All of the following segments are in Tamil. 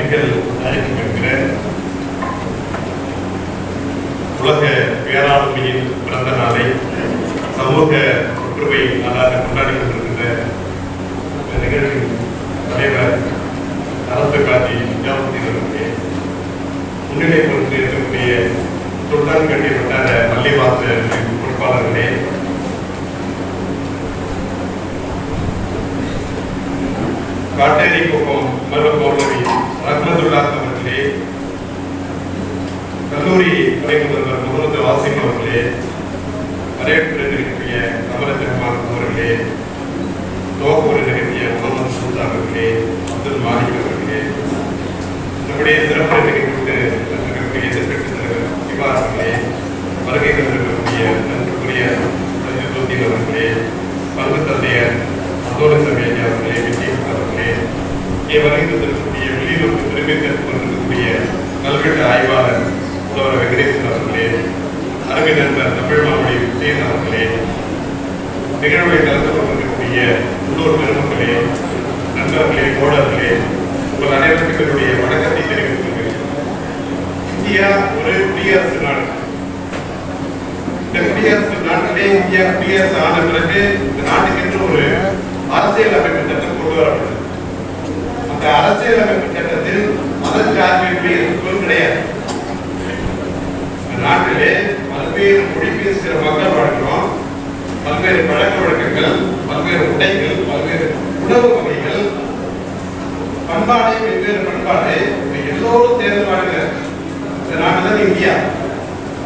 அமெரிக்கல் அறிவிக்கின்ற உலக பேராளுமையின் பிறந்த நாளை சமூக ஒற்றுமை நாளாக கொண்டாடி கொண்டிருக்கின்ற இந்த நிகழ்ச்சியின் தலைவர் அரசு காட்சி நிஜாமுதீன் அவர்களே, முன்னிலை பொறுத்து இருக்கக்கூடிய சுல்தான் கட்டி வட்டார பள்ளிவாச பொறுப்பாளர்களே, காட்டேரி குப்பம் மருவ பௌர்ணமி ரஹ்மத்துல்லா அவர்களே, கல்லூரி துணை முதல்வர் முகமது வாசிம் அவர்களே, வரவேற்புடன் இருக்கக்கூடிய கமலத் ரஹ்மான் அவர்களே, தோப்பூரில் இருக்கக்கூடிய முகமது சுல்தான் அவர்களே, அப்துல் மாலிக் அவர்களே, நம்முடைய சிறப்பு நிகழ்ச்சிக்கு இருக்கக்கூடிய எதிர்கட்சி தலைவர் சிவா அவர்களே, வருகை தந்திருக்கக்கூடிய நன்றிக்குரிய சஜிதுத்தீன் அவர்களே, பங்கு தந்தையர் அந்தோல சபையா அவர்களே, விஜய் அவர்களே, இங்கே வருகை தந்திருக்கக்கூடிய வெளியூருக்கு பெருமை சேர்த்து கொண்டிருக்கக்கூடிய கல்வெட்டு ஆய்வாளர் முதல்வர் வெங்கடேசன் அவர்களே, அருமை நண்பர் தமிழ் மாவடி விஜயன் அவர்களே, நிகழ்வை கலந்து கொண்டிருக்கக்கூடிய உள்ளூர் பெருமக்களே, நண்பர்களே, தோழர்களே, உங்கள் அனைவருக்கும் என்னுடைய வணக்கத்தை தெரிவித்துக் கொள்கிறேன். இந்தியா ஒரு குடியரசு நாடு. இந்த குடியரசு நாட்டிலே இந்தியா குடியரசு ஆன பிறகு இந்த நாட்டுக்கென்று ஒரு அரசியல் அமைப்பு சட்டம் கொண்டு வரப்பட்டது. அந்த அரசியல் அமைப்பு சட்டத்தில் மதச்சார்பின்மை சொல் கிடையாது. நாட்டிலே பல்வேறு மொழி பேசுகிற மக்கள் வாழ்கிறோம். பல்வேறு பழக்க வழக்கங்கள், பல்வேறு உடைகள், பல்வேறு உணவு வகைகள், பண்பாடு, வெவ்வேறு பண்பாடு, எல்லோரும் சேர்ந்து வாழ்கிற இந்த நாடு தான் இந்தியா.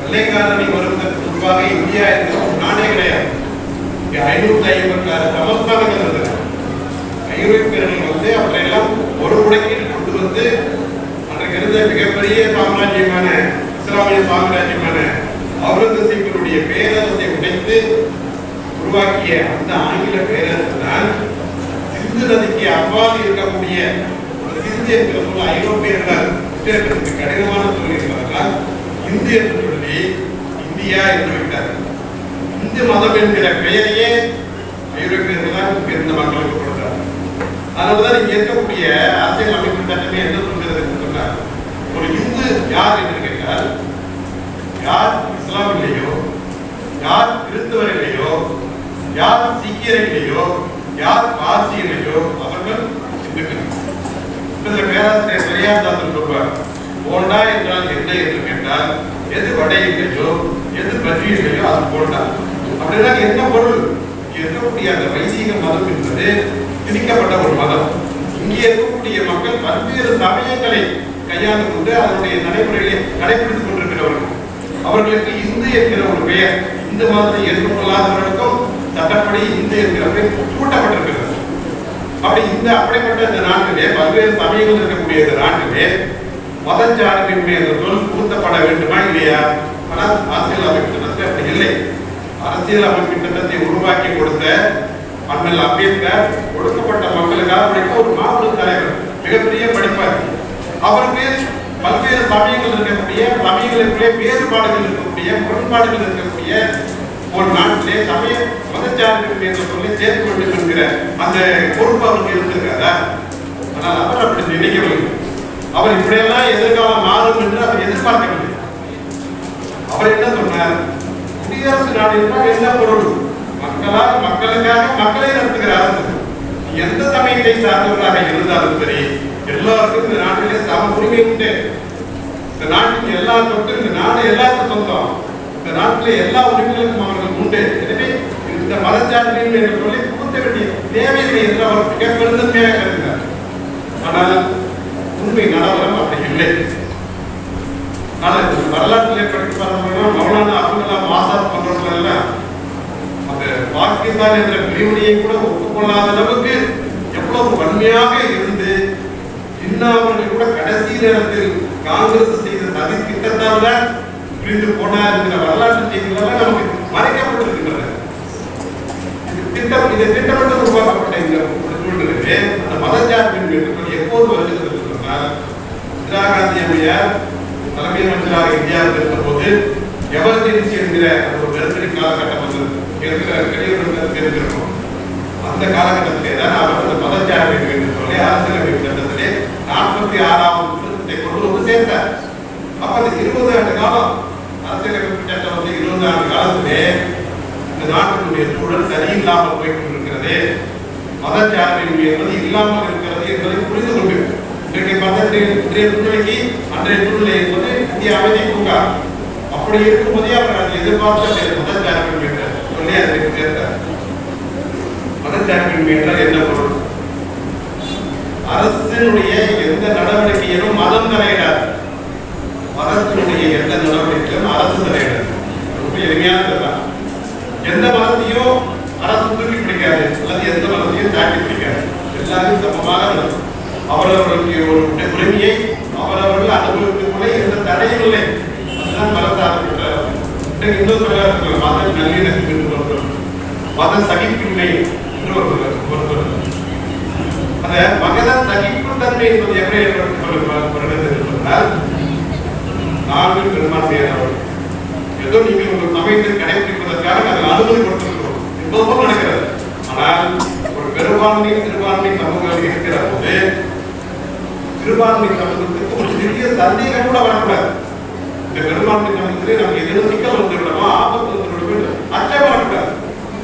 வெள்ளைக்காரனை வருவதற்கு முன்பாக இந்தியா என்ற ஒரு நாடே கிடையாது. 556 சமஸ்தானங்கள் இருந்தது. ஐரோப்பியர்கள் அவற்றையெல்லாம் ஒரு உடைக்கீடு கொண்டு வந்து அன்றைக்கு இருந்த மிகப்பெரிய சாம்ராஜ்யமான இஸ்லாமிய சாம்ராஜ்யமான அவுரங்கசீப்பினுடைய பேரரசை உடைத்து உருவாக்கிய அந்த ஆங்கில பேரரசு தான் சிந்து நதிக்கு அப்பால் இருக்கக்கூடிய சிந்து என்கிற சொல்ல ஐரோப்பியர்களால் உச்சரிப்பதற்கு கடினமான சொல் என்பதனால் இந்து என்று சொல்லி இந்தியா என்று விட்டார். இந்து மதம் என்கிற பெயரையே ஐரோப்பியர்கள் தான் இருந்த மக்களுக்கு கொடுத்தார். அதனால்தான் இங்க இருக்கக்கூடிய அரசியல் அமைப்பு சட்டமே என்ன சொல்கிறது என்று சொன்னார், ஒரு இந்து யார் என்று கேட்டால், யார் இஸ்லாமிலேயோ, யார் கிறிஸ்தவர்களையோ, யார் சீக்கியர்களையோ, யார் பார்சியிலையோ அவர்கள் இந்துக்கள். பேராசிரியர் சரியாதாசன் சொல்வார், போண்டா என்றால் என்ன என்று கேட்டால், எது வடை இல்லையோ, எது பற்றி இல்லையோ அது போண்டா. அப்படின்னா என்ன பொருள்? இங்கே இருக்கக்கூடிய அந்த வைதிக மதம் என்பது திணிக்கப்பட்ட ஒரு மதம். இங்கே இருக்கக்கூடிய மக்கள் பல்வேறு சமயங்களை கையாண்டு கொண்டு அதனுடைய நடைமுறைகளை கடைபிடித்துக் கொண்டிருக்கிறவர்கள். அவர்களுக்கு இந்து என்கிற ஒரு பெயர், இந்து மதத்தை ஏற்றுக்கொள்ளாதவர்களுக்கும் சட்டப்படி இந்து என்கிற பெயர் சூட்டப்பட்டிருக்கிறது. அப்படி அப்படிப்பட்ட இந்த நாட்டிலே பல்வேறு சமயங்கள் இருக்கக்கூடிய இந்த நாட்டிலே மதச்சார்பின்மை என்ற சொல் புகுத்தப்பட வேண்டுமா இல்லையா? ஆனால் அரசியல் அமைப்பு சட்டத்தில் அப்படி இல்லை. அரசியல் அமைப்பு சட்டத்தை உருவாக்கி கொடுத்த அண்ணல் அம்பேத்கர் ஒடுக்கப்பட்ட மக்களுக்காக ஒரு மாபெரும் தலைவர், மிகப்பெரிய படிப்பார். அவருக்கு பல்வேறு சமயங்கள் இருக்கக்கூடிய, சமயங்களுக்குள்ளே வேறுபாடுகள் இருக்கக்கூடிய, முரண்பாடுகள் இருக்கக்கூடிய ஒரு நாட்டிலே சமய மதச்சார்பின்மை என்ற சொல்லி சேர்த்து வேண்டும் என்கிற அந்த பொறுப்பு அவருக்கு இருந்திருக்காரா? ஆனால் அவர் அப்படி நினைக்கவில்லை. அவர் இப்படியெல்லாம் எதிர்காலம் மாறும் என்று அவர் எதிர்பார்க்கவில்லை. அவர் என்ன சொன்னார், குடியரசு நாடு என்றால் என்ன பொருள்? மக்களால் மக்களுக்காக மக்களை நடத்துகிற அரசு. எந்த சமயத்தை சார்ந்தவர்களாக இருந்தாலும் சரி, எல்லாருக்கும் இந்த நாட்டிலே சம உரிமை உண்டு. இந்த நாட்டுக்கு எல்லா தொட்டு, இந்த நாடு எல்லாருக்கும் சொந்தம். இந்த நாட்டிலே எல்லா உரிமைகளுக்கும் அவர்கள் உண்டு. எனவே இந்த மதச்சார்பின்மை என்று சொல்லி புகுத்த வேண்டிய தேவையில்லை என்று அவர் மிக பெருந்தன்மையாக கருதினார். ஆனால் உண்மை நடைமுறை அப்படி இல்லை. வரலாற்றிலே படித்து பார்த்தோம்னா மௌலானா அபுல் கலாம் ஆசாத் போன்றவர்கள் எல்லாம் அந்த பாகிஸ்தான் என்ற பிரிவினையை கூட ஒப்புக்கொள்ளாத அளவுக்கு எவ்வளவு வன்மையாக இருந்து இன்னும் அவர்கள் கூட கடைசி நேரத்தில் காங்கிரஸ் செய்த சதி திட்டத்தால் தான் பிரிந்து போனார் என்கிற வரலாற்று செய்திகள் நமக்கு மறைக்கப்பட்டிருக்கின்றன. இதை திட்டமிட்டு உருவாக்கப்பட்ட இந்த சூழ்நிலையிலே அந்த மதச்சார்பின்மை எப்போது வருகிறது சொன்னால், இந்திரா காந்தி அம்மையார் தலைமை அமைச்சராக இந்தியாவில் இருந்த போது எமர்ஜென்சி என்கிற ஒரு நெருக்கடி காலகட்டம் வந்தது. அந்த காலகட்டத்திலே தான் அவர் மதச்சார்பின்மை என்று சொல்லி அரசியலமைப்பு சட்டத்திலே 46வது சேர்த்தார். அப்ப அந்த 20 ஆண்டு காலம் அரசியலமைப்பு சட்டம் வந்து 20 ஆண்டு காலத்திலே இந்த நாட்டினுடைய சூழல் சரியில்லாமல் போய் கொண்டிருக்கிறது. மதச்சார்பின்மை என்பது இல்லாமல் இருக்கிறது என்பதை புரிந்து கொண்டு இன்றைக்கு பார்த்தா இன்றைய சூழ்நிலைக்கு அன்றைய சூழ்நிலை என்பது இந்திய அமைதி பூங்கா. அப்படி இருக்கும்போதே அவர் அதை எதிர்பார்த்த மதச்சார்பின்மை என்று சொல்லி அதற்கு சேர்த்தார். மதச்சார்பின்மை என்றால் என்ன பொருள்? அரசினுடைய எந்த நடவடிக்கையிலும் மதம் தலையிடாது. மதத்தினுடைய எந்த நடவடிக்கையிலும் அரசு தலையிடாது. ரொம்ப எளிமையானதுதான். எந்த மதத்தையோ அரசு தூக்கி பிடிக்காது அல்லது எந்த மதத்தையும் தாக்கி பிடிக்காது. எல்லாரும் சமமாக அவரவர்களுக்கு ஒரு உரிமையை அவரவர்கள் அனுபவிக்கும் எந்த தடையும் இல்லை. அதுதான் மதசார்பற்ற இன்னும் சொல்ல மத நல்லிணக்கம் என்று சொல்றோம், மத சகிப்பின்மை என்று ஒரு அந்த மகத சகிப்புத்தன்மை என்பது எப்படி ஏற்படுத்தப்பட்டால் நாங்கள் பெரும்பான்மையானவர்கள் ஏதோ நீங்கள் உங்கள் சமயத்தை கடைபிடிப்பதற்காக நாங்கள் அனுமதி கொடுத்திருக்கிறோம் என்பது போல் நடக்கிறது. ஆனால் ஒரு பெரும்பான்மை சிறுபான்மை சமூகங்கள் இருக்கிற போது சிறுபான்மை சமூகத்துக்கு ஒரு சிறிய சந்தேகம் கூட வரக்கூடாது. இந்த பெரும்பான்மை சமூகத்திலே நமக்கு எதிரும் சிக்கல் வந்து விடமோ ஆபத்து வந்து விடும் அச்சம் வரக்கூடாது.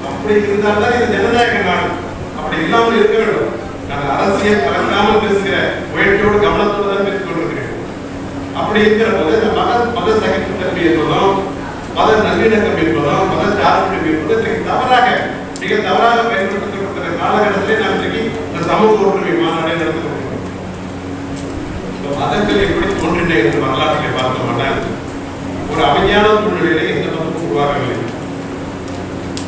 அப்படி இருந்தால்தான் இது ஜனநாயக நாடு. அப்படி இல்லாமல் இருக்க வேண்டும். நாங்கள் அரசியல் கலக்காமல் பேசுகிற முயற்சியோடு கவனத்தோடு தான் பேசிக் கொண்டிருக்கிறேன். அப்படி இருக்கிற போது இந்த மத சகிப்புத்தன்மை என்பதும் மத நல்லிணக்கம் என்பதும் மத சார்பு என்பது தவறாக மிக தவறாக பயன்படுத்தப்பட்ட காலகட்டத்திலே நாம் இன்றைக்கு இந்த சமூக ஒற்றுமை மாநாடை நடத்தி கொண்டிருக்கிறோம். மதங்கள் எப்படி தோன்றின என்று வரலாற்றை பார்த்தோம்னால் ஒரு அமைதியான சூழ்நிலையிலே எந்த மதமும் உருவாகவில்லை.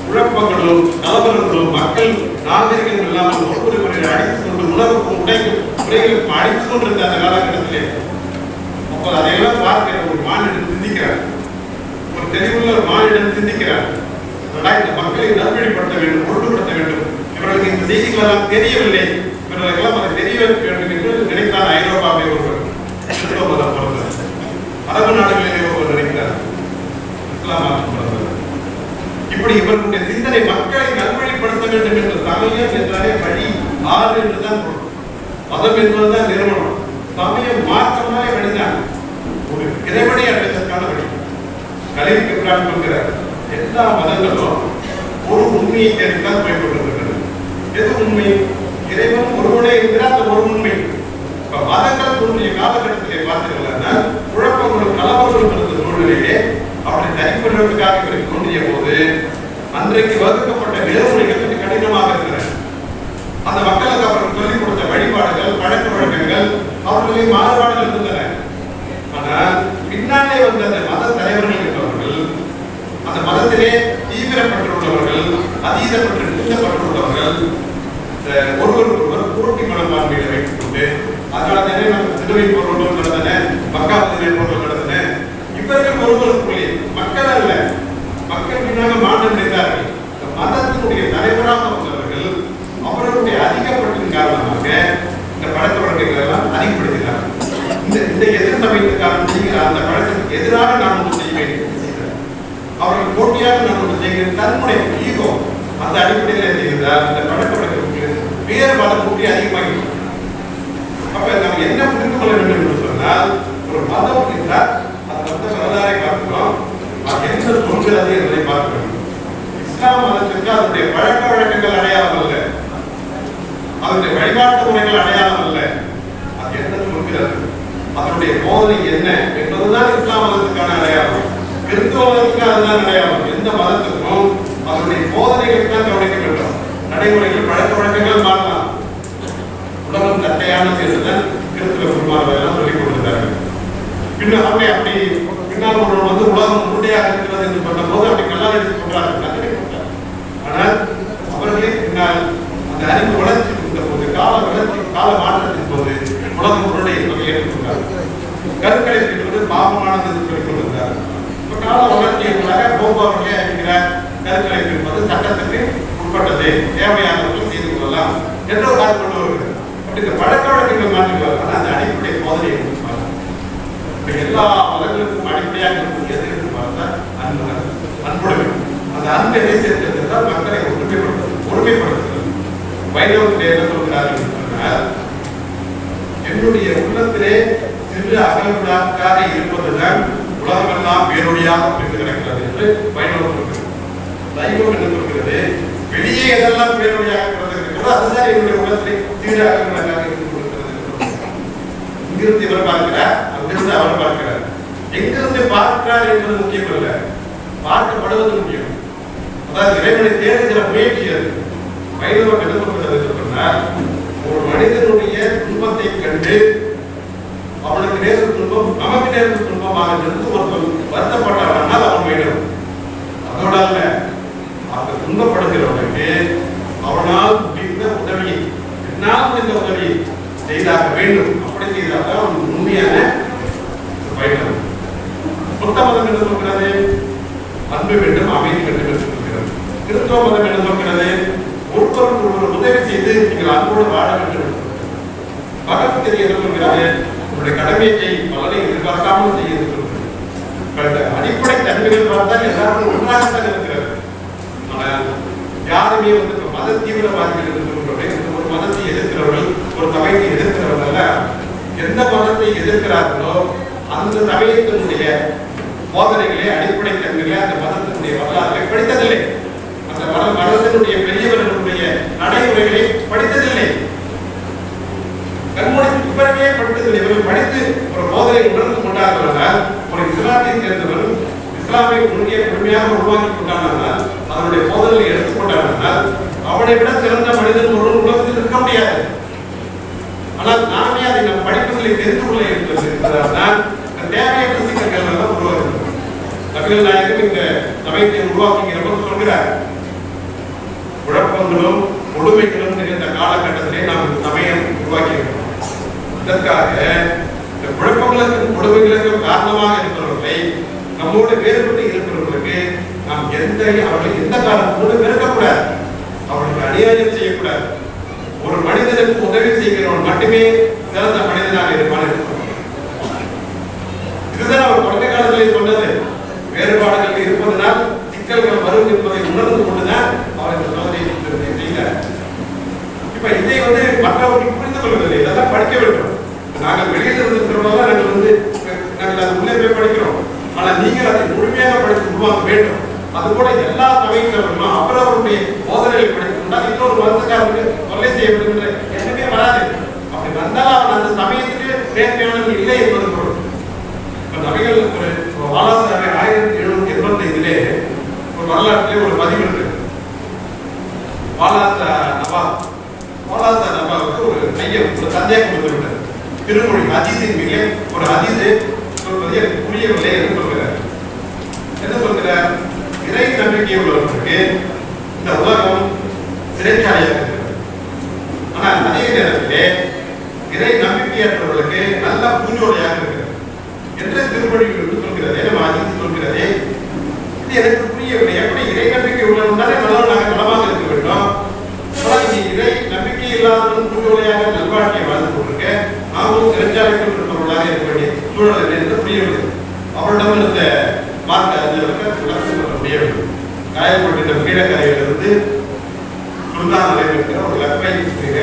குழப்பங்களும் கலவரங்களும் மக்கள் நாகரிகம் இல்லாமல் ஒவ்வொரு முறையில் அடித்துக் கொண்டு உணவுக்கும் உடைகளுக்கும் அடித்துக் கொண்டிருந்த அந்த காலகட்டத்திலே அப்போது அதையெல்லாம் பார்க்கிற ஒரு மாநிலம் சிந்திக்கிறார். ஒரு தெளிவுள்ள ஒரு மாநிலம் சிந்திக்கிறார். இந்த மக்களை நல்வழிப்படுத்த வேண்டும், ஒழுங்குபடுத்த வேண்டும். இவர்களுக்கு இந்த செய்திகள் எல்லாம் தெரியவில்லை, இவர்களுக்கெல்லாம் அதை தெரிய வேண்டும் என்று நினைத்தார். ஐரோப்பாவை ஒருவர் மதம் பிறந்தார். அரபு நாடுகளிலே ஒருவர் நினைக்கிறார் இஸ்லாம் பிறந்தார். இப்படி இவர்களுடைய சிந்தனை மக்களை நல்வழிப்படுத்த வேண்டும் என்று சமயம் என்றாலே வழி ஆறு என்றுதான் பொருள். மதம் என்பதுதான் நிறுவனம். சமயம் மாற்றமாய் வழிதான் ஒரு இறைவனை அடைவதற்கான வழி. கலீல் கிப்ரான் சொல்கிறார், எல்லா மதங்களும் ஒரு உண்மையை தேடித்தான் போய் கொண்டிருக்கிறது. எது உண்மை? இறைவன் ஒருவனே என்கிற அந்த ஒரு உண்மை. இப்ப மதங்கள் தோன்றிய காலகட்டத்திலே பார்த்தீங்கன்னா குழப்பங்களும் கலவரங்களும் இருந்த சூழ்நிலையே அப்படி தனிப்படுவதற்காக இவருக்கு தோன்றிய போது அன்றைக்கு வகுக்கப்பட்ட நெறிமுறைகள் கொஞ்சம் கடினமாக இருக்கிறது. அந்த மக்களுக்கு அவர்கள் சொல்லிக் கொடுத்த வழிபாடுகள் பழக்க வழக்கங்கள் அவர்களின் மாறுபாடுகள் இருந்தன. ஆனால் பின்னாலே வந்த அந்த மத தலைவர்கள் என்பவர்கள் அந்த மதத்திலே தீவிரப்பட்டுள்ளவர்கள் அதீதப்பட்டுள்ளவர்கள் ஒருவருக்கொருவர் போட்டி மனப்பான்மையை வைத்துக் கொண்டு அதனால தானே நம்ம சிலுவை போர்கள் நடந்தன, மக்காபுதிரை போர்கள் நடந்தன. இவர்கள் ஒருவருக்குள்ளே மக்கள் அல்ல, மக்கள் பின்னாக மாற்றம் அடைந்தார்கள். மதத்தினுடைய தலைவராக வந்தவர்கள் அவர்களுடைய அதிகப்பட்டின் காரணமாக இந்த பழக்க வழக்கங்கள் எல்லாம் அதிகப்படுத்தினார்கள். இந்த எதிர் சமயத்துக்கான செய்கிற அந்த பழக்கத்துக்கு எதிராக நாம் ஒன்று செய்ய வேண்டும். அவர்கள் போட்டியாக நாம் ஒன்று செய்கிற தன்முனை ஈகோ அந்த அடிப்படையில் செய்கிறார். இந்த பழக்க வழக்கத்துக்கு வேறு பல போட்டி அதிகமாகி அப்ப நாம் என்ன புரிந்து கொள்ள வேண்டும் என்று சொன்னால் ஒரு மதம் என்றால் அந்த மத வரலாறை பார்க்கிறோம், அது என்ன சொல்கிறது என்பதை பார்க்க வேண்டும். இஸ்லாம் மதத்திற்கு அதனுடைய பழக்க வழக்கங்கள் அடையாளம் அல்ல, அதனுடைய வழிபாட்டு முறைகள் அடையாளம் அல்ல. அது என்ன சொல்கிறது, அதனுடைய போதனை என்ன என்பதுதான் இஸ்லாம் மதத்துக்கான அடையாளம். கிறிஸ்துவ மதத்துக்கு அதுதான் அடையாளம். எந்த மதத்துக்கும் அதனுடைய போதனைகளுக்கு தான் கவனிக்க வேண்டும். நடைமுறைகள் பழக்க வழக்கங்கள் மாறலாம். உலகம் தட்டையான சேர்ந்துதான் கிறிஸ்துவ குருமாரெல்லாம் சொல்லிக் கொடுத்தார்கள். பின்னர் அப்படி பின்னால் ஒருவர் வந்து உலகம் உருண்டையாக இருக்கிறது என்று சொன்ன போது அப்படி கல்லால் எடுத்துக் கொண்டார்கள். ஆனால் அவர்களே பின்னால் அந்த அறிவு வளர்ச்சி இருந்த போது கால மாற்றத்தின் போது உலகம் உருண்டை என்பதை ஏற்றுக்கொண்டார்கள். கருக்கலை செய்வது பாவமானது என்று சொல்லிக் கொண்டிருந்தார்கள். இப்ப கால வளர்ச்சியாக போக்குவரத்தை அறிவிக்கிறார். கருக்கலை என்பது சட்டத்துக்கு உட்பட்டது, தேவையானவர்கள் செய்து கொள்ளலாம் என்ற ஒரு காலம் கொண்டு வருகிறது. அப்படி இந்த பழக்க வழக்கங்கள் மாற்றிக்குவார்கள். அந்த அடிப்படை போதனை எல்லா மதங்களுக்கும் அடிப்படையாக இருக்கக்கூடியது என்று பார்த்தால் அன்புடைமை. அந்த அன்பை சேர்த்திருந்தால் மக்களை ஒருமைப்படுத்துகிறது. வைணவத்திலே என்ன சொல்கிறார்கள் சொன்னால், என்னுடைய உள்ளத்திலே சிறு அகல்களாக இருப்பதுதான் உலகமெல்லாம் பேரொழியாக புரிந்து கிடக்கிறது என்று வைணவம் சொல்கிறது. சைவம் என்ன சொல்கிறது? வெளியே எதெல்லாம் பேரொழியாக இருக்கிறதோ அதுதான் என்னுடைய உலகத்தை சிறு அகல்களாக இருந்து கொடுக்கிறது. இங்கிருந்து இவர் பார்க்கிறார், அங்கிருந்து அவர் பார்க்கிறார். எங்கிருந்து பார்க்கிறார் என்பது முக்கியம் அல்ல, பார்க்கப்படுவது முக்கியம். அதாவது இறைவனை தேடுகிற முயற்சி அது. வைணவம் என்ன சொல்கிறது சொன்னால், ஒரு மனிதனுடைய துன்பத்தை கண்டு அவனுக்கு நேர துன்பம் நமக்கு நேர துன்பமாக இருந்து ஒருத்தன் வருத்தப்பட்டானால் அவன் வைணவம். அதோட அல்ல, அந்த துன்பப்படுகிறவனுக்கு அவனால் முடிந்த உதவியை, என்னால் முடிந்த உதவியை செய்தாக வேண்டும். அப்படி செய்தால்தான் அவன் உண்மையான வைணவம். புத்த மதம் என்ன சொல்கிறது? அன்பு வேண்டும், அமைதி வேண்டும் என்று சொல்கிறது. கிறிஸ்தவ மதம் என்ன சொல்கிறது? ஒருவருக்கு ஒருவர் உதவி செய்து நீங்கள் அன்போடு வாழ வேண்டும். பகவத்கீதை என்ன சொல்கிறது? உங்களுடைய கடமையை செய், பலனை எதிர்பார்க்காமல் செய்ய சொல்கிறது. அடிப்படை தன்மைகள் பார்த்தால் எல்லாரும் ஒன்றாகத்தான் இருக்கிறது. ஆனால் யாருமே மத தீவிரவாதிகள் என்று சொல்கிறவர்கள், ஒரு மதத்தை எதிர்க்கிறவர்கள், ஒரு சமயத்தை எதிர்க்கிறவர்கள் அல்ல. எந்த மதத்தை எதிர்க்கிறார்களோ அந்த சமயத்தினுடைய போதனைகளே, அடிப்படை தன்மைகளே, அந்த மதத்தினுடைய வரலாறுகளை படித்ததில்லை. அந்த மதத்தினுடைய பெரியவர்களுடைய நடைமுறைகளை படித்ததில்லை. கண்மூடி பிறகே படித்ததில்லை. இவர்கள் படித்து ஒரு போதனை உணர்ந்து கொண்டார்கள். ஒரு இஸ்லாத்தை சேர்ந்தவர் இஸ்லாமை முழுமையாக உருவாக்கி கொண்டானால், அதனுடைய போதனை எடுத்துக்கொண்டானால், அவனை விட சிறந்த மனிதன் ஒரு உலகத்தில் இருக்க முடியாது. ஆனால் நாமே அதை நம் படிப்பதில்லை, தெரிந்து கொள்ள என்பதனால் தேவையற்ற சிக்கல்கள் எல்லாம் உருவாகிறது. நபிகள் நாயகம் இந்த சமயத்தை உருவாக்குகிற போது சொல்கிறார், குழப்பங்களும் கொடுமைகளும் நிறைந்த காலகட்டத்திலே நாம் இந்த சமயம் உருவாக்கியிருக்கிறோம். இதற்காக இந்த குழப்பங்களுக்கும் கொடுமைகளுக்கும் காரணமாக இருக்கிறவர்களை, நம்மோடு வேறுபட்டு இருக்கிறவர்களுக்கு நாம் அவர்களை எந்த காலத்தோடு வெறுக்கக்கூடாது, அவர்களுக்கு அநியாயம் செய்யக்கூடாது. ஒரு மனிதனுக்கு உதவி செய்கிறவன் மட்டுமே சிறந்த மனிதனாக இருப்பான். இதுதான் அவர் தொடக்க காலத்திலே சொன்னது. வேறுபாடுகள் இருப்பதனால் சிக்கல்கள் வரும் என்பதை உணர்ந்து கொண்டுதான் அவர் இந்த சோதனை செய்தார். இப்ப இதை மற்றவர்கள் புரிந்து கொள்வதில்லை. இதெல்லாம் படிக்க வேண்டும். நாங்கள் வெளியில் இருந்திருக்கிறவங்க நாங்கள் அது உள்ளே போய் படிக்கிறோம். ஆனால் நீங்கள் அதை முழுமையாக படித்து உருவாக்க வேண்டும். அதுபோல எல்லா சமயங்களும் அவரவருடைய போதனைகளை படித்துக்கொண்டால் இன்னொரு மதத்துக்காரருக்கு தொல்லை செய்ய வேண்டும் என்ற எண்ணமே வராது. அப்படி வந்தால் அவன் அந்த சமயத்துக்கு நேர்மையானவர்கள் இல்லை என்பது பொருள். நபிகள் வாலாசாமி 1785 ஒரு வரலாற்றிலே ஒரு பதிவு இருக்கு. வாலாசா நவாவுக்கு ஒரு ஐயம், ஒரு சந்தேகம் வந்துவிட்டது. திருமொழி ஹதீஸின் மீது ஒரு ஹதீஸை சொல்வது எனக்கு புரியவில்லை என்று சொல்கிறார். என்ன சொல்கிறார்? இறை நம்பிக்கை உள்ளவர்களுக்கு இந்த உலகம் சிறைச்சாலையாக இருக்கிறது. ஆனால் அதே நேரத்திலே இறை நம்பிக்கையற்றவர்களுக்கு நல்ல பூஞ்சோலையாக இருக்கிறது என்று திருமொழிகள் சொல்கிறது. ஹதீஸ் சொல்கிறது. இது எனக்கு புரியவில்லை. எப்படி இறை நம்பிக்கை உள்ளவர்களாலே நல்லவனாக நலமாக இருக்க வேண்டும், இறை நம்பிக்கை இல்லாதவர்கள் பூஞ்சோலையாக நல்வாழ்க்கையை வாழ்ந்து கொண்டிருக்க நாமும் சிறைச்சாலைகள் இருப்பவர்களாக இருக்க வேண்டிய சூழல் என்று புரியவில்லை. அவரிடம் இருந்த மார்க்க அறிஞர்களுக்கு விளக்கம் சொல்ல முடியவில்லை. காயப்பட்ட கீழக்கரையிலிருந்து சுல்தான் நிலையத்திற்கு ஒரு லக்மை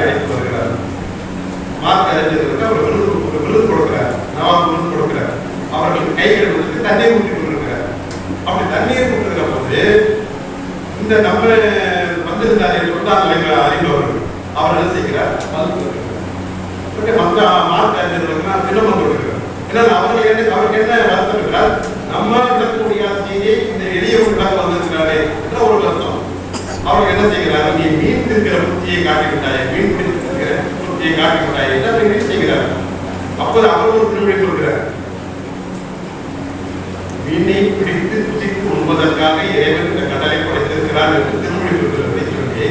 அழைத்து வருகிறார். மார்க்க அறிஞர்களுக்கு அவர் விருது கொடுக்கிறார், நவாப் விருது கொடுக்கிறார். அவர்களுக்கு கைகள் கொடுத்து தண்ணீர் ஊற்றி கொண்டிருக்கிறார். அப்படி தண்ணீர் கொடுக்கிற போது இந்த நம்ம வந்திருந்தார் சுல்தான் நிலையங்கள் அறிந்தவர்கள் அவர் என்ன செய்கிறார்? மற்ற மார்க்க அறிஞர்களுக்கு தினமும் கொடுக்கிறார். அவருக்கு என்ன வருத்தம் இருக்கிறார்? நம்மால் விளக்க முடியாத செய்தியை இந்த எளியவர்களாக வந்திருக்கிறாரே என்ற ஒரு வருத்தம். அவர்கள் என்ன செய்கிறார்? நீ மீன் தின்கிற புத்தியை காட்டிவிட்டாயே, மீன் பிடித்திருக்கிற புத்தியை காட்டிவிட்டாயே என்று அவர்கள் செய்கிறார். அப்போது அவர் ஒரு திருவிழை சொல்கிறார், மீனை பிடித்து புசித்து உண்பதற்காக இறைவன் இந்த கடலை படைத்திருக்கிறார் என்று திருமொழி சொல்கிறது.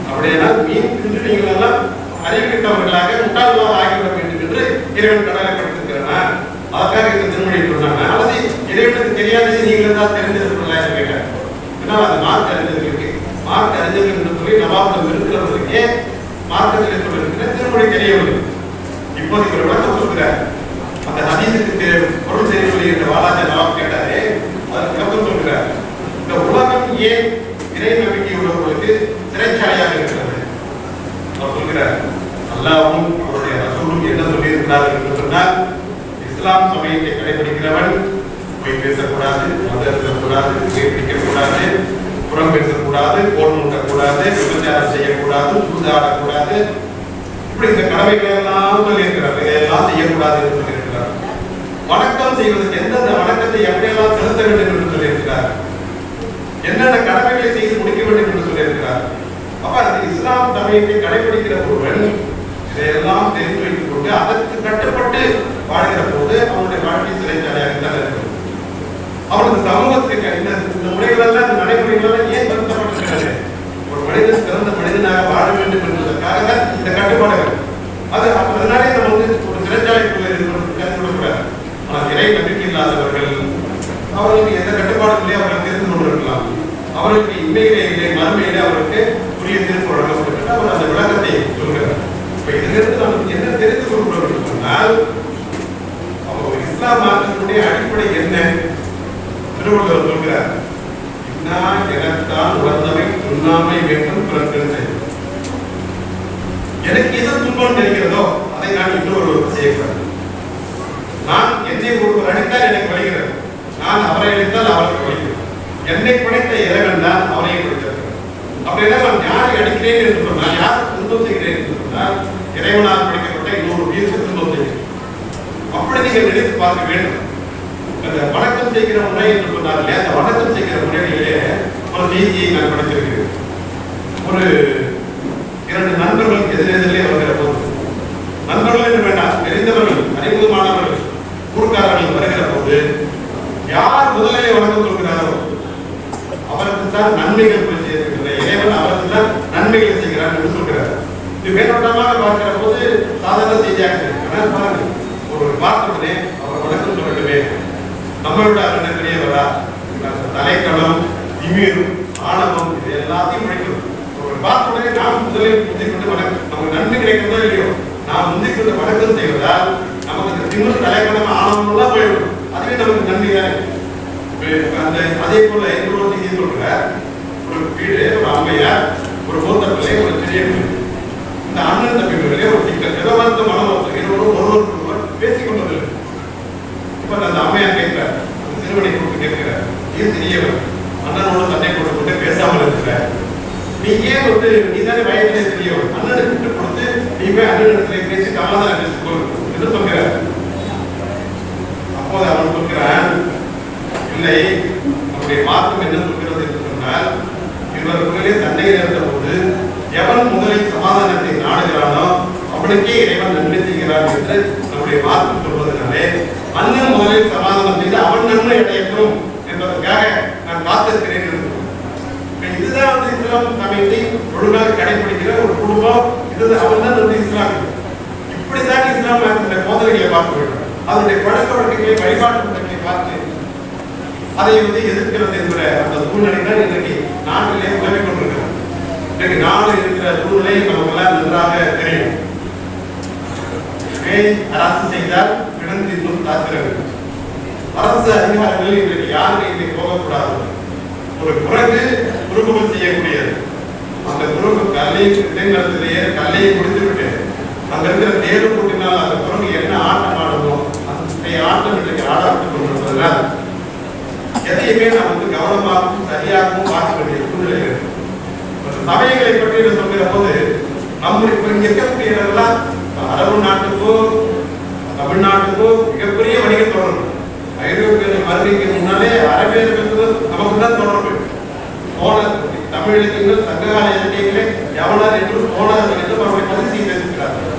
அப்படின்னா மீன் தின்று நீங்கள் எல்லாம் அறிவிக்கிட்டவர்களாக முட்டாள்களாக ஆகிவிட வேண்டும் என்று இறைவன் கடலை படைத்திருக்கிறார். அதற்காக இந்த திருமொழி சொன்னாங்க. அல்லது இறைவனுக்கு தெரியாதது நீங்கள் தான் தெரிஞ்சிருக்கிறீங்களா என்று கேட்டார். ஏன்னா அது மார்க்க அறிஞர்களுக்கு, மார்க்க அறிஞர்கள் என்று சொல்லி நவாபம் இருக்கிறவர்களுக்கே மார்க்கத்தில் சொல்லிருக்கிற திருமொழி தெரியவில்லை. இப்போது இவர் விளக்கம் சொல்கிறார். அந்த ஹதீஸுக்கு பொருள் தெரியவில்லை என்று வாலாஜா நவாப் கேட்டாரே, அதற்கு விளக்கம் சொல்கிறார். இந்த உலகம் ஏன் இறை நம்பிக்கை உள்ளவர்களுக்கு சிறைச்சாலையாக இருக்கிறது? அவர் சொல்கிறார், அல்லாஹ்வும் அவருடைய ரசூலும் என்ன சொல்லியிருக்கிறார்கள் என்று சொன்னால், இஸ்லாம் சமயத்தை கடைபிடிக்கிறவன் போய் பேசக்கூடாது, மதக்கூடாது, பிடிக்கக்கூடாது, புறம் பேசக்கூடாது, கோல் மூட்டக்கூடாது, விபச்சாரம் செய்யக்கூடாது, சூதாடக்கூடாது, இப்படி இந்த கடமைகளை எல்லாம் சொல்லியிருக்கிறார். இதையெல்லாம் செய்யக்கூடாது என்று சொல்லியிருக்கிறார். வணக்கம் செய்வதற்கு எந்தெந்த வணக்கத்தை எப்படியெல்லாம் செலுத்த வேண்டும் என்று சொல்லியிருக்கிறார். என்னென்ன கடமைகளை செய்து முடிக்க வேண்டும் என்று சொல்லியிருக்கிறார். அப்ப அந்த இஸ்லாம் சமயத்தை கடைபிடிக்கிற ஒருவன் இதையெல்லாம் தெரிந்து வைத்துக் கொண்டு அதற்கு கட்டுப்பட்டு வாழ்கிற போது அவனுடைய வாழ்க்கை சிறைச்சாலையாகத்தான் இருக்கும். அவனது சமூகத்துக்கு இந்த முறைகளெல்லாம் இந்த நடைமுறைகளெல்லாம் ஏன் வருத்தப்பட்டிருக்கிறது? ஒரு மனிதன் சிறந்த மனிதனாக வாழ வேண்டும் என்பதற்காக தான் இந்த கட்டுப்பாடுகள். அது அதனாலே நம்ம ஒரு சிறைச்சாலைக்குள்ள இருக்கக்கூடாது. ஆனால் இறை நம்பிக்கை இல்லாதவர்கள் அவர்களுக்கு எந்த கட்டுப்பாடுகளே அவர்கள் தெரிந்து கொண்டிருக்கலாம். அவர்களுக்கு இன்மையிலே மறுமையிலே அவருக்கு புரிய திருப்ப வழங்கப்பட்டு அவர் அந்த விளக்கத்தை சொல்கிறார். இப்ப இதிலிருந்து நமக்கு என்ன தெரிந்து கொள்ளப்படும் சொன்னால், அவர் இஸ்லாம் மாற்றத்தினுடைய அடிப்படை என்ன? திருவள்ளுவர் சொல்கிறார், இன்னா எனத்தான் உணர்ந்தவை துண்ணாமை வேண்டும் பிறர்கள் செய்யும். எனக்கு எது துன்பம் தெரிகிறதோ அதை நான் இன்னொருவருக்கு செய்யக்கூடாது. நான் என்னை ஒருவர் அடித்தால் எனக்கு வலிக்கிறது, நான் அவரை அடித்தால் அவருக்கு வலிக்கிறது. என்னை படைத்த இறைவன் தான் அவனையும் படைத்திருக்கிறார். அப்படின்னா நான் யாரை அடிக்கிறேன் என்று சொன்னால், யாருக்கு துன்பம் செய்கிறேன் என்று சொன்னால், இறைவனால் படைக்கப்பட்ட இன்னொரு உயிருக்கு துன்பம் செய்கிறேன். அப்படி நீங்கள் நினைத்து பார்க்க வேண்டும். அந்த வணக்கம் செய்கிற முறை என்று சொன்னாலே, அந்த வணக்கம் செய்கிற முறைகளிலே ஒரு செய்தியை நான் படித்திருக்கிறேன். ஒரு 2 நண்பர்கள் எதிரெதிரிலே வருகிற போது, நண்பர்கள் என்று வேண்டாம், தெரிந்தவர்கள், அறிமுகமானவர்கள், ஊர்க்காரர்கள் வருகிற போது யார் முதலிலே வணக்கம் சொல்கிறாரோ அவருக்கு தான் நன்மைகள் போய் சேர்க்கின்றன. இறைவன் அவருக்கு தான் நன்மைகள் செய்கிறார் என்று சொல்கிறார். இது மேலோட்டமாக பார்க்கிற போது சாதாரண செய்தியாக ஆனால் பாருங்க, ஒரு பார்த்தவுடனே அவர் வணக்கம் சொல்லட்டுமே, நம்மளோட அருணக்கிரியவரா தலைக்கணம், திமிர், ஆணவம், இது எல்லாத்தையும் முடிக்கும். ஒரு பார்த்தவுடனே நாம் முதலில் முந்திக்கொண்டு வணக்கம், நமக்கு நன்மை கிடைக்கிறதோ இல்லையோ, நாம் முந்திக்கொண்டு வணக்கம் செய்வதால் நமக்கு இந்த திமிர், தலைக்கணம், ஆணவம் எல்லாம் போயிடும். அதுவே நமக்கு நன்மை தானே. அந்த அதே போல இன்னொரு செய்தி சொல்ற, ஒரு வீடு, ஒரு அம்மையார், ஒரு மூத்த பிள்ளை, ஒரு சிறிய பிள்ளை, இந்த அண்ணன் தம்பிகளே ஒரு சிக்கல், ஏதோ மனம் ஒருவர் பேசிக்கொண்டதில்லை. இப்ப அந்த அம்மையார் கேட்கிறார், அந்த சிறுவனை கூப்பிட்டு கேட்கிறார், ஏன் சிறியவர் அண்ணனோட சண்டை போட்டுக்கொண்டு பேசாமல் இருக்கிற, நீ ஏன் நீ தானே வயதிலே சிறியவர், அண்ணனுக்கு விட்டு கொடுத்து நீ போய் அண்ணனிடத்திலே பேசி சமாதானம் பேசிக்கொள் என்று சொல்கிறார். அப்போது அவன் சொல்கிறான், இல்லை, நம்முடைய மார்க்கம் என்ன சொல்கிறது என்று சொன்னால், இவர்களுடைய சண்டையில் இருந்த போது எவன் முதலில் சமாதானத்தை நாடுகிறானோ அவனுக்கே இறைவன் நன்மை செய்கிறான் என்று நம்முடைய மார்க்கம் சொல்வதனாலே, அண்ணன் முதலில் சமாதானம் செய்து அவன் நன்மை அடையட்டும் என்பதற்காக நான் காத்திருக்கிறேன் என்று. இதுதான் இஸ்லாம் சமயத்தை ஒழுங்காக கடைபிடிக்கிற ஒரு குடும்பம். இது அவன் தான் இஸ்லாம். இப்படித்தான் இஸ்லாம் போதனைகளை பார்க்க வேண்டும். அதனுடைய பழக்க வழக்கங்களை, வழிபாட்டு முறைகளை பார்த்து அதை எதிர்க்கிறது என்கிற அந்த சூழ்நிலை தான் இன்றைக்கு நாட்டிலே உதவி கொண்டிருக்கிறது. இன்றைக்கு நாடு இருக்கிற சூழ்நிலை நமக்கெல்லாம் நன்றாக தெரியும். அரசு செய்தால் கிடந்து இன்னும் தாக்குகிறது. அரசு அதிகாரிகள் இன்றைக்கு யாருமே இன்றைக்கு போகக்கூடாது. ஒரு குரங்கு குறுகுமல் செய்யக்கூடியது. அந்த குரங்கு இடைநிலத்திலேயே கல்லையை கொடுத்து விட்டு அங்க இருக்கிற தேர்வு கூட்டினால் அந்த குரங்கு என்ன ஆட்டம் ஆடுமோ அந்த ஆட்டம் இன்றைக்கு ஆடாவிட்டுக் கொண்டிருப்பதனால் எதையுமே நாம் கவனமாகவும் சரியாகவும் பார்க்க வேண்டிய சூழ்நிலை இருக்கு. சமயங்களை பற்றி சொல்கிற போது நம்முடைய இங்க இருக்கக்கூடியவர்களாம் அரபு நாட்டுக்கோ தமிழ்நாட்டுக்கோ மிகப்பெரிய வணிக தொடர்பு. ஐரோப்பிய வருகைக்கு முன்னாலே அரபியர்களுக்கு நமக்கு தான் தொடர்பு. தமிழ் இலக்கியங்கள், சங்ககால இலக்கியங்களே எவனார் என்றும் போனார்கள் என்றும் அவர்கள் பதிவு செய்திருக்கிறார்கள்.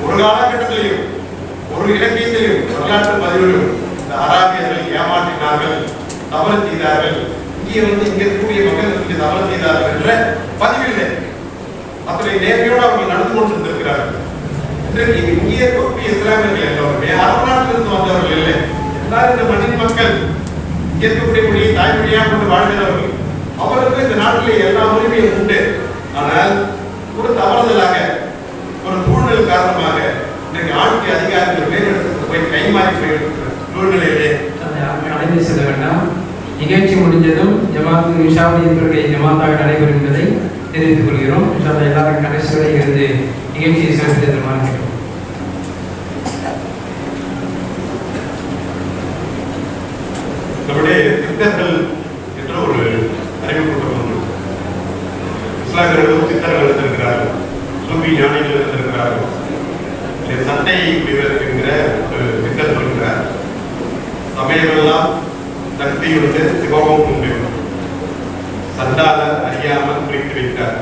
ஒரு காலகட்டத்திலையும் ஒரு இலக்கியத்திலையும் வரலாற்று பதிவிலும் இந்த அராபியர்கள் ஏமாற்றினார்கள், தவறு செய்தார்கள், இங்கே இங்க இருக்கக்கூடிய மக்களுக்கு தவறு செய்தார்கள் என்ற பதிவில்லை. அத்தனை நேர்மையோடு அவர்கள் நடந்து கொண்டிருந்திருக்கிறார்கள். இன்றைக்கு இங்கே இருக்கக்கூடிய இஸ்லாமியர்கள் எல்லோருமே அரபு நாட்டிலிருந்து வந்தவர்கள் இல்லை. எல்லாரும் இந்த மண்ணின் மக்கள், இங்கே இருக்கக்கூடிய மொழியை தாய்மொழியாக கொண்டு வாழ்கிறவர்கள். அவருக்கு இந்த நாட்டிலே எல்லா உரிமையும் உண்டு. ஆனால் ஒரு தவறுதலாக, ஒரு சூழ்நிலை காரணமாக இன்றைக்கு ஆட்சி அதிகாரிகள் மேலிடத்துக்கு போய் கைமாறி போயிருக்கிற சூழ்நிலையிலே அழைத்து செல்ல வேண்டாம். நிகழ்ச்சி முடிஞ்சதும் ஜமாத்து இஷாவுடைய ஜமாத்தாக நடைபெறும் என்பதை தெரிவித்துக் கொள்கிறோம். எல்லாரும் கடைசி வரை இருந்து நிகழ்ச்சியை சிறப்பித்தது. சித்தர்கள் என்ற ஒரு அறிவுக்கூட்டம் உண்டு. இஸ்லாமியர்களும் சித்தர்கள் இருந்திருக்கிறார்கள், சூஃபி ஞானிகள் இருந்திருக்கிறார்கள். சண்டை குடிவர் என்கிற ஒரு சித்தர் சொல்கிறார், சமயமெல்லாம் சக்தியுண்டு சிவமும் உண்டு, சண்டாளர் அறியாமல் குறித்து வைத்தார்.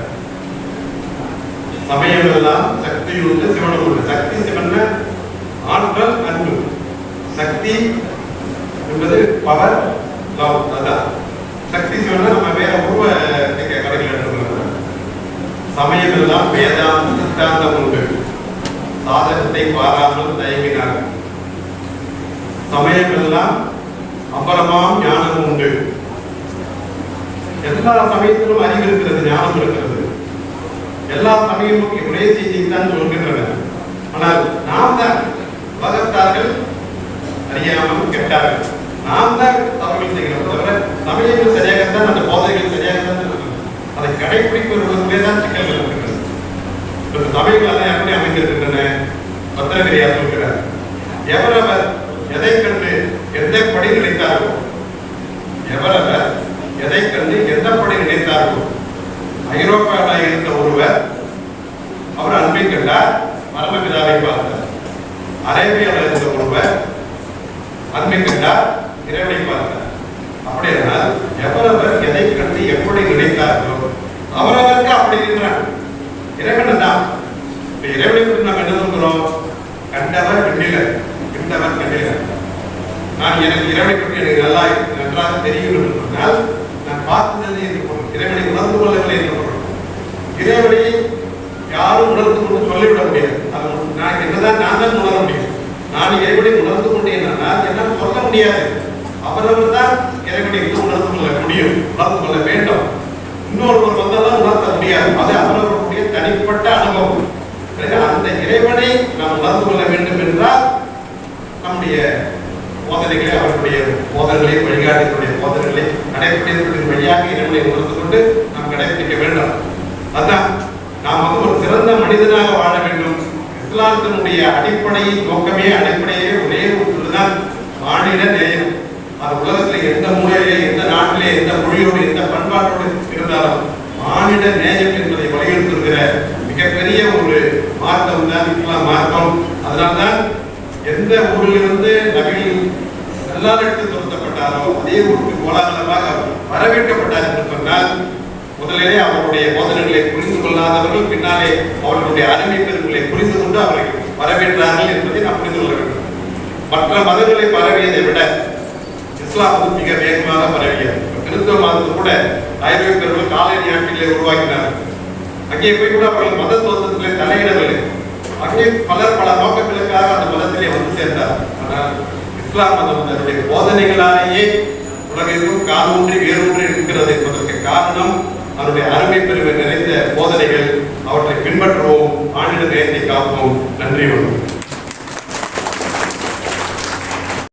சமயமெல்லாம் சக்தியுண்டு சிவனும் உண்டு. சக்தி சிவன் ஆற்றல் அன்பு. சக்தி என்பது பவர் லவ். அதான் சக்தி சிவன். நம்ம வேற உருவ கடைகள் எடுத்துக்கிறோம். சமயமெல்லாம் வேதாந்த சித்தாந்தம் உண்டு, சாதகத்தை பாராமல் தயங்கினார். சமயமெல்லாம் அபரமாம் ஞானம் உண்டு. எல்லா சமயத்திலும் அறிவு இருக்கிறது, ஞானம் இருக்கிறது. எல்லா சமயமும் ஒரே செய்தியை தான் சொல்கின்றன. ஆனால் நாம் தான் உலகத்தார்கள் அறியாமல் கெட்டார்கள். நாம் தான் தவறுகள் செய்கிறோம். தவிர சமயங்கள் சரியாகத்தான், அந்த போதைகள் சரியாகத்தான் இருக்கிறது. அதை கடைபிடிப்பவர்களுமே தான் சிக்கல்கள் இருக்கிறது. சமயங்கள் எப்படி அமைந்திருக்கின்றன? பத்திரகிரியார் சொல்கிறார், எவரவர் எதை கண்டு எந்த படி நினைத்தார்களோ, எவரவர் எதை கண்டு எந்த படி நினைத்தார்களோ, ஐரோப்பாவில் இருந்த ஒருவர் அவர் அன்பை கண்டார், மரணபிதாவை பார்த்தார். அரேபியாவில் இருந்த ஒருவர் அன்பை கண்டார், இறைவனை பார்த்தார். அப்படியானால் எவரவர் எதை கண்டு எப்படி நினைத்தார்களோ அவரவருக்கு அப்படி இருக்கிறார். இறைவன் தான். இறைவனை பற்றி நாம் என்ன சொல்கிறோம்? கண்டவர் கண்டிலர், கண்டவர் கண்டிலர். நான் எனக்கு இறைவனை பற்றி எனக்கு நன்றாக தெரியும் என்று சொன்னால் நான் பார்த்ததை ஏற்றுக்கொள்ளும், இறைவனை உணர்ந்து கொள்ளவில்லை என்று சொல்றோம். இறைவனை யாரும் உணர்ந்து கொண்டு சொல்லிவிட முடியாது. நான் என்னதான் நான் தான் உணர முடியும். நான் இறைவனை உணர்ந்து கொண்டேன் என்னால் சொல்ல முடியாது. அவரவர் தான் இறைவனை உணர்ந்து கொள்ள முடியும், உணர்ந்து கொள்ள வேண்டும். இன்னொருவர் வந்தாலும் உணர்த்த முடியாது. அது அவரவருடைய தனிப்பட்ட அனுபவம். அந்த இறைவனை நாம் உணர்ந்து கொள்ள வேண்டும் என்றால் நம்முடைய போதனைகளை, அவர்களுடைய போதனைகளை, வழிகாட்டுகளுடைய போதனைகளை கடைபிடிப்பதற்கு வழியாக இறைவனை உணர்ந்து கொண்டு நாம் கடைபிடிக்க வேண்டும். அதான் நாம் ஒரு சிறந்த மனிதனாக வாழ வேண்டும். இஸ்லாத்தினுடைய அடிப்படை நோக்கமே, அடிப்படையே ஒரே ஒன்றுதான், மாநில நேயம். அது உலகத்தில் எந்த மூலையிலே, எந்த நாட்டிலே, எந்த மொழியோடு, எந்த பண்பாட்டோடு இருந்தாலும் மாநில நேயம் என்பதை வலியுறுத்துகிற மிகப்பெரிய ஒரு மார்க்கம் தான் இஸ்லாம் மார்க்கம். அதனால்தான் எந்த ஊரிலிருந்து நபிகள் எல்லாரிடத்தில் துரத்தப்பட்டாரோ அதே ஊருக்கு கோலாகலமாக வரவேற்கப்பட்டார் என்று சொன்னால், முதலிலே அவருடைய போதனைகளை புரிந்து கொள்ளாதவர்கள் பின்னாலே அவர்களுடைய அருமை பெருமைகளை புரிந்து கொண்டு அவரை வரவேற்றார்கள் என்பதை நாம் புரிந்து கொள்ள வேண்டும். மற்ற மதங்களை பரவியதை விட இஸ்லாம் வந்து மிக வேகமாக பரவியது. கிறிஸ்தவ மதத்தை கூட ஐரோப்பியர்கள் காலனி நாட்டிலே உருவாக்கினார்கள். அங்கே போய் கூட அவர்கள் மத தோற்றத்திலே தலையிடவில்லை. அங்கே பல நோக்கங்களுக்காக அந்த மதத்திலே வந்து சேர்ந்தார். ஆனால் இஸ்லாம் மதம் தன்னுடைய போதனைகளாலேயே உலகெங்கும் காலூன்றி வேரூன்றி இருக்கிறது என்பதற்கு காரணம் அதனுடைய அருமை பெருமை நிறைந்த போதனைகள். அவற்றை பின்பற்றுவோம், மாநில நேயத்தை காப்போம். நன்றி வணக்கம்.